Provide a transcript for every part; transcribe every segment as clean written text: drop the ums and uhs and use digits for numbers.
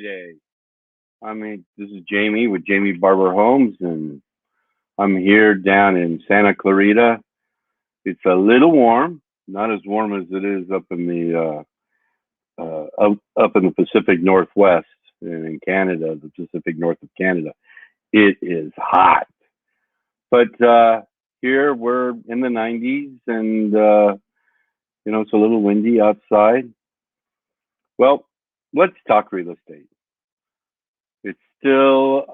Friday. This is Jamie with Jamie Barber Homes, and I'm here down in Santa Clarita. It's a little warm, not as warm as it is up in the Pacific Northwest and in Canada, the Pacific North of Canada. It is hot, but here we're in the 90s, and it's a little windy outside. Well, let's talk real estate. It's still,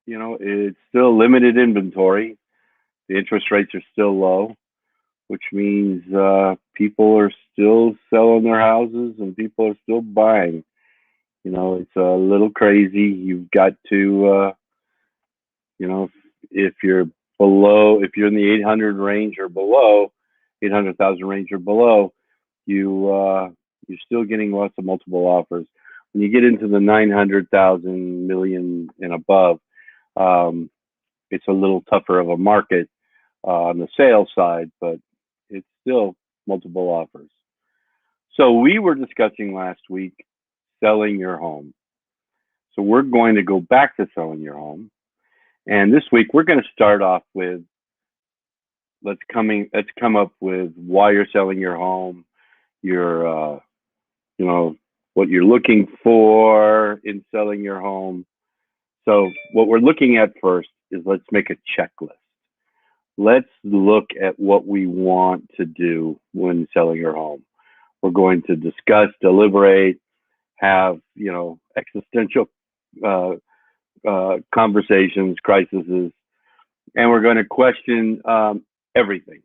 it's still limited inventory. The interest rates are still low, which means people are still selling their houses and people are still buying. It's a little crazy. You've got to, if you're if you're in the 800 range or below, 800,000 range or below, you're still getting lots of multiple offers. When you get into the 900,000 million and above, it's a little tougher of a market on the sales side, but it's still multiple offers. So we were discussing last week selling your home. So we're going to go back to selling your home. And this week we're going to start off with let's come up with why you're selling your home, your what you're looking for in selling your home. So what we're looking at first is let's make a checklist. Let's look at what we want to do when selling your home. We're going to discuss, deliberate, have, existential conversations, crises, and we're going to question everything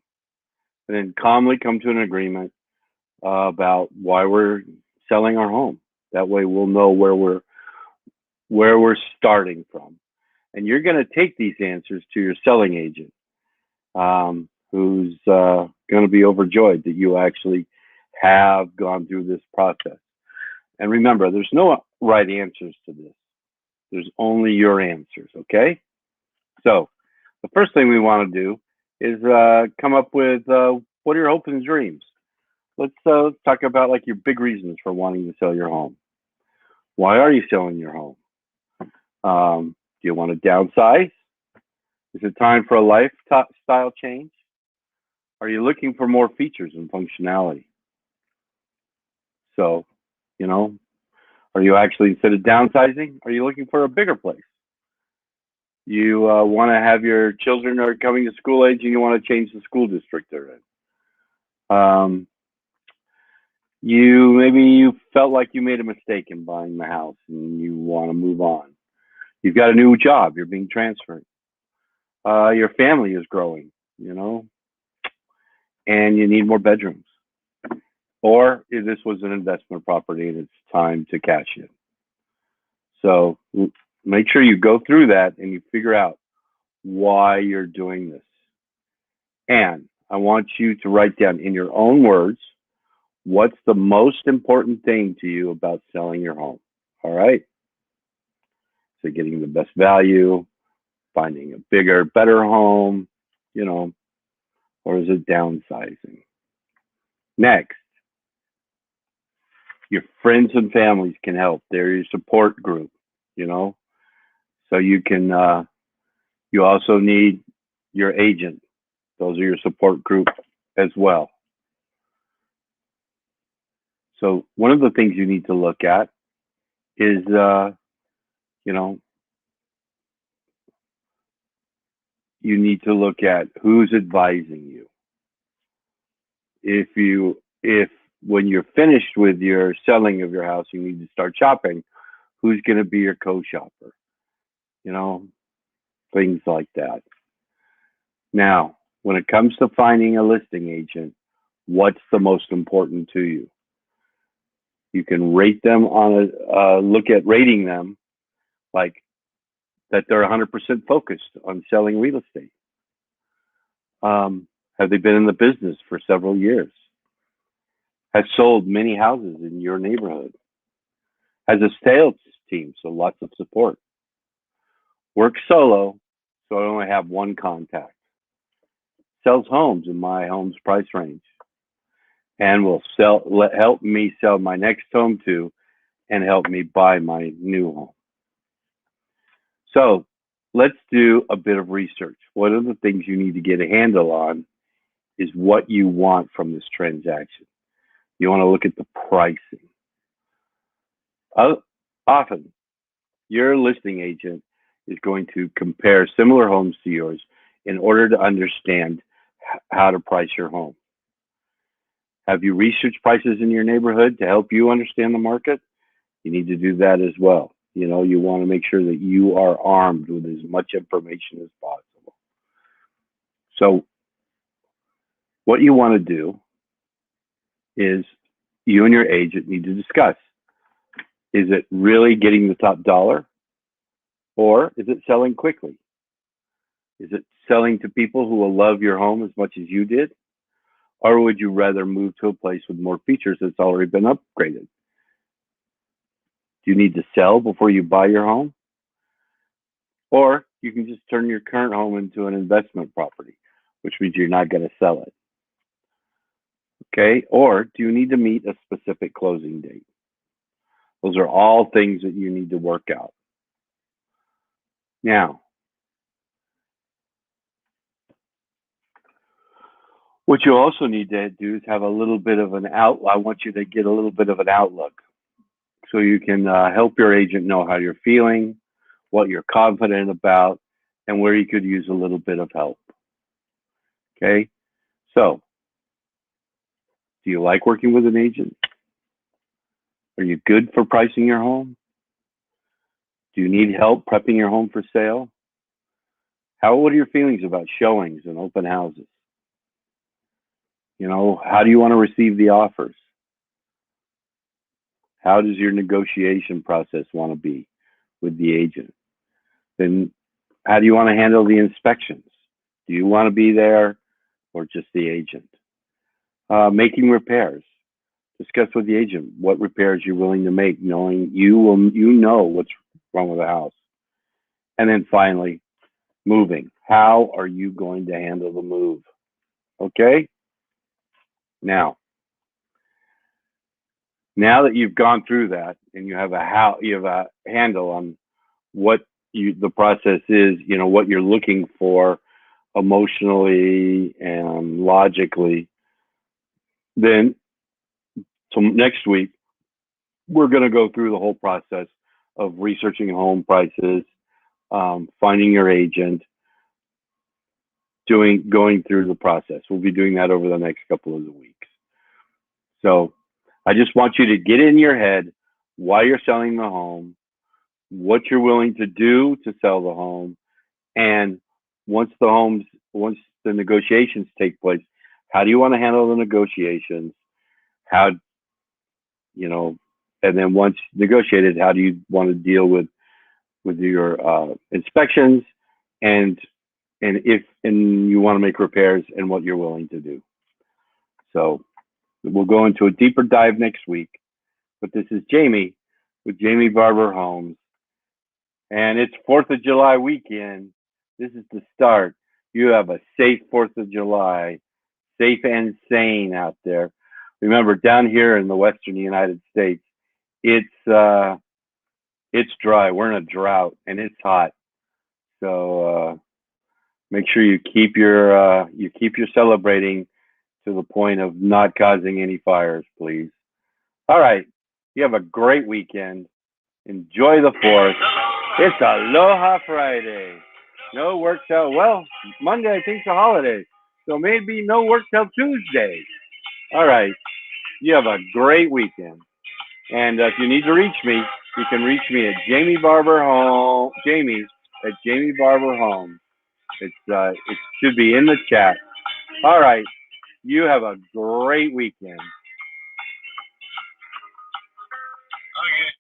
and then calmly come to an agreement about why we're selling our home. That way we'll know where we're starting from. And you're going to take these answers to your selling agent, who's going to be overjoyed that you actually have gone through this process. And remember, there's no right answers to this. There's only your answers, okay? So the first thing we want to do is come up with what are your hopes and dreams? Let's talk about like your big reasons for wanting to sell your home. Why are you selling your home? Do you want to downsize? Is it time for a lifestyle change? Are you looking for more features and functionality? So, are you actually, instead of downsizing, are you looking for a bigger place? You want to have your children are coming to school age and you want to change the school district they're in. You felt like you made a mistake in buying the house and you want to move on. You've got a new job, you're being transferred. Your family is growing, and you need more bedrooms. Or if this was an investment property and it's time to cash in. So make sure you go through that and you figure out why you're doing this. And I want you to write down in your own words, what's the most important thing to you about selling your home? All right. So getting the best value, finding a bigger, better home, or is it downsizing? Next, your friends and families can help. They're your support group, So you can, you also need your agent. Those are your support group as well. So one of the things you need to look at is, you need to look at who's advising you. If when you're finished with your selling of your house, you need to start shopping, who's going to be your co-shopper? Things like that. Now, when it comes to finding a listing agent, what's the most important to you? You can rate them look at rating them like that they're 100% focused on selling real estate. Have they been in the business for several years? Has sold many houses in your neighborhood? Has a sales team, so lots of support. Work solo, so I only have one contact. Sells homes in my home's price range, and will help me sell my next home to and help me buy my new home. So let's do a bit of research. One of the things you need to get a handle on is what you want from this transaction. You want to look at the pricing. Often, your listing agent is going to compare similar homes to yours in order to understand how to price your home. Have you researched prices in your neighborhood to help you understand the market? You need to do that as well. You want to make sure that you are armed with as much information as possible. So what you want to do is you and your agent need to discuss. Is it really getting the top dollar? Or is it selling quickly? Is it selling to people who will love your home as much as you did? Or would you rather move to a place with more features that's already been upgraded? Do you need to sell before you buy your home? Or you can just turn your current home into an investment property, which means you're not going to sell it. Okay? Or do you need to meet a specific closing date? Those are all things that you need to work out. Now, what you also need to do is have a little bit of an outlook. I want you to get a little bit of an outlook so you can help your agent know how you're feeling, what you're confident about, and where you could use a little bit of help. Okay? So, do you like working with an agent? Are you good for pricing your home? Do you need help prepping your home for sale? What are your feelings about showings and open houses? How do you want to receive the offers? How does your negotiation process want to be with the agent? Then how do you want to handle the inspections? Do you want to be there or just the agent? Making repairs. Discuss with the agent what repairs you're willing to make, knowing you know what's wrong with the house. And then finally, moving. How are you going to handle the move? Okay? Now that you've gone through that and you have a handle on what the process is, what you're looking for emotionally and logically, then so next week we're going to go through the whole process of researching home prices, finding your agent, going through the process. We'll be doing that over the next couple of weeks. So I just want you to get in your head why you're selling the home, what you're willing to do to sell the home, and once the negotiations take place, how do you want to handle the negotiations? And then once negotiated, how do you want to deal with your inspections and if you want to make repairs and what you're willing to do. So we'll go into a deeper dive next week. But this is Jamie with Jamie Barber Homes. And it's 4th of July weekend. This is the start. You have a safe 4th of July, safe and sane out there. Remember, down here in the Western United States, it's dry. We're in a drought and it's hot. So make sure you keep your celebrating to the point of not causing any fires, please. All right. You have a great weekend. Enjoy the 4th. It's Aloha Friday. No work till, Monday I think's a holiday. So maybe no work till Tuesday. All right. You have a great weekend. And if you need to reach me, you can reach me at Jamie at Jamie Barber Home. It should be in the chat. All right. You have a great weekend.